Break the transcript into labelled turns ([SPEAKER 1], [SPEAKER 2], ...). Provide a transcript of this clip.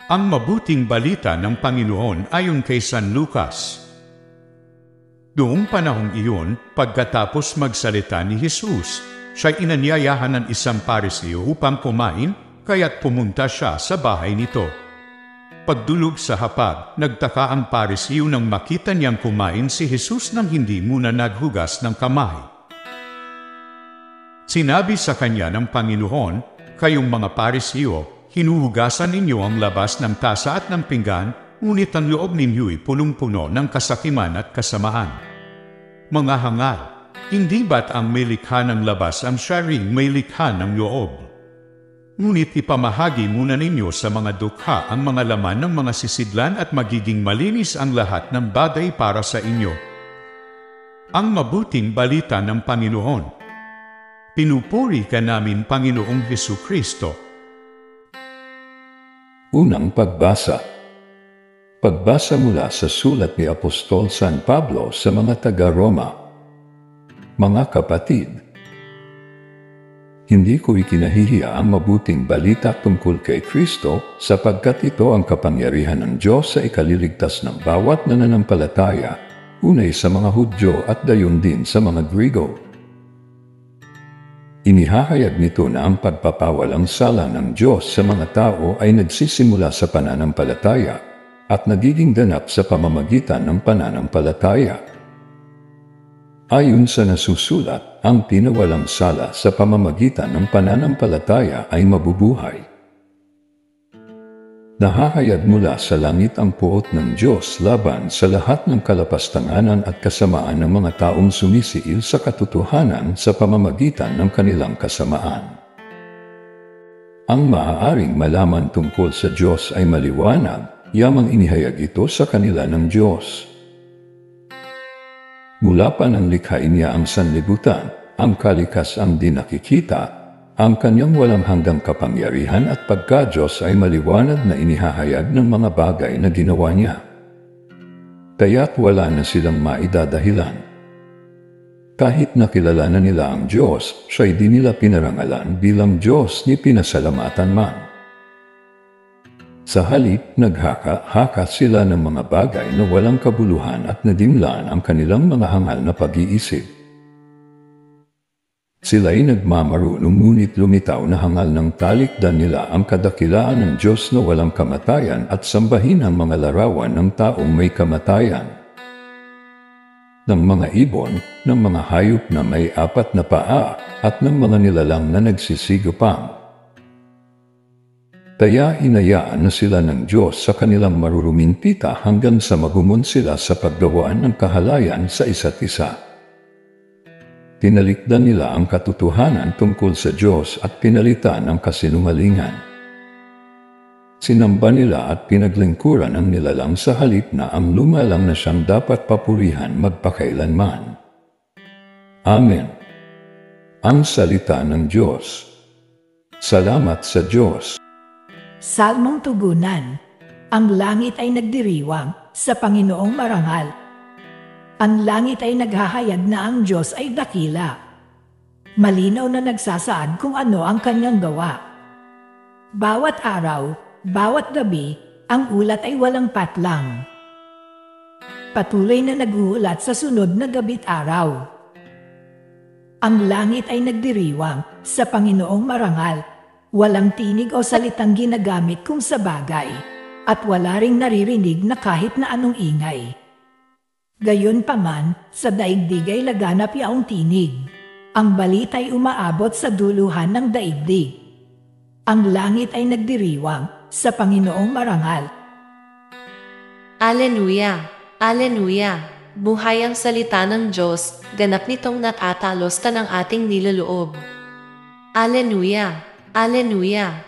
[SPEAKER 1] Ang mabuting balita ng Panginoon ayon kay San Lucas. Noong panahong iyon, pagkatapos magsalita ni Jesus, siya'y inanyayahan ng isang Pariseo upang kumain, kaya't pumunta siya sa bahay nito. Pagdulog sa hapag, nagtaka ang Pariseo nang makita niyang kumain si Jesus nang hindi muna naghugas ng kamay. Sinabi sa kanya ng Panginoon, "Kayong mga Pariseo, hinuhugasan ninyo ang labas ng tasa at ng pinggan, ngunit ang loob ninyo'y punong-puno ng kasakiman at kasamaan. Mga hangal, hindi ba't ang may likha ng labas ang siya ring may likha ng loob? Ngunit ipamahagi muna ninyo sa mga dukha ang mga laman ng mga sisidlan at magiging malinis ang lahat ng bagay para sa inyo." Ang mabuting balita ng Panginoon. Pinupuri ka namin, Panginoong Hesukristo.
[SPEAKER 2] Unang pagbasa. Pagbasa mula sa sulat ni Apostol San Pablo sa mga taga-Roma. Mga kapatid, hindi ko ikinahihiya ang mabuting balita tungkol kay Kristo sapagkat ito ang kapangyarihan ng Diyos sa ikaliligtas ng bawat nananampalataya, unay sa mga Hudyo at gayon din sa mga Griego. Inihahayag nito na ang pagpapawalang sala ng Diyos sa mga tao ay nagsisimula sa pananampalataya at nagiging ganap sa pamamagitan ng pananampalataya. Ayon sa nasusulat, ang pinawalang sala sa pamamagitan ng pananampalataya ay mabubuhay. Nahahayag mula sa langit ang puot ng Diyos laban sa lahat ng kalapastanganan at kasamaan ng mga taong sumisiil sa katotohanan sa pamamagitan ng kanilang kasamaan. Ang maaaring malaman tungkol sa Diyos ay maliwanag, yamang inihayag ito sa kanila ng Diyos. Mula pa nang likhain niya ang sanlibutan, ang kalikasan din nakikita, ang kanyang walang hanggang kapangyarihan at pagka-Diyos ay maliwanag na inihahayag ng mga bagay na ginawa niya. Kaya't wala na silang maidadahilan. Kahit nakilala na nila ang Diyos, siya'y di nila pinarangalan bilang Diyos ni pinasalamatan man. Sa halip, naghaka-haka sila ng mga bagay na walang kabuluhan at nadimlan ang kanilang mga hangal na pag-iisip. Sila'y nagmamarunong ngunit lumitaw na hangal ng talikdan nila ang kadakilaan ng Diyos na walang kamatayan at sambahin ang mga larawan ng taong may kamatayan. Ng mga ibon, ng mga hayop na may apat na paa, at ng mga nilalang na nagsisigapang. Kaya hinayaan na sila ng Diyos sa kanilang maruruming pita hanggang sa magumon sila sa paggawaan ng kahalayan sa isa't isa. Tinalikdan nila ang katotohanan tungkol sa Diyos at pinalitan ang kasinungalingan. Sinamba nila at pinaglingkuran ang nilalang sa halip na ang lumalang na siyang dapat papurihan magpakailanman. Amen. Ang salita ng Diyos. Salamat sa Diyos.
[SPEAKER 3] Salmong tugunan. Ang langit ay nagdiriwang, sa Panginoong marangal. Ang langit ay naghahayag na ang Diyos ay dakila. Malinaw na nagsasaad kung ano ang kanyang gawa. Bawat araw, bawat gabi, ang ulat ay walang patlang. Patuloy na naguulat sa sunod na gabi't araw. Ang langit ay nagdiriwang, sa Panginoong marangal. Walang tinig o salitang ginagamit kung sa bagay, at wala ring naririnig na kahit na anong ingay. Gayon pa man, sa daigdig ay laganap yaong tinig. Ang balita ay umaabot sa duluhan ng daigdig. Ang langit ay nagdiriwang, sa Panginoong marangal.
[SPEAKER 4] Aleluya! Aleluya! Buhay ang salita ng Diyos, ganap nitong natatalosta ng ating niloloob. Aleluya! Aleluya!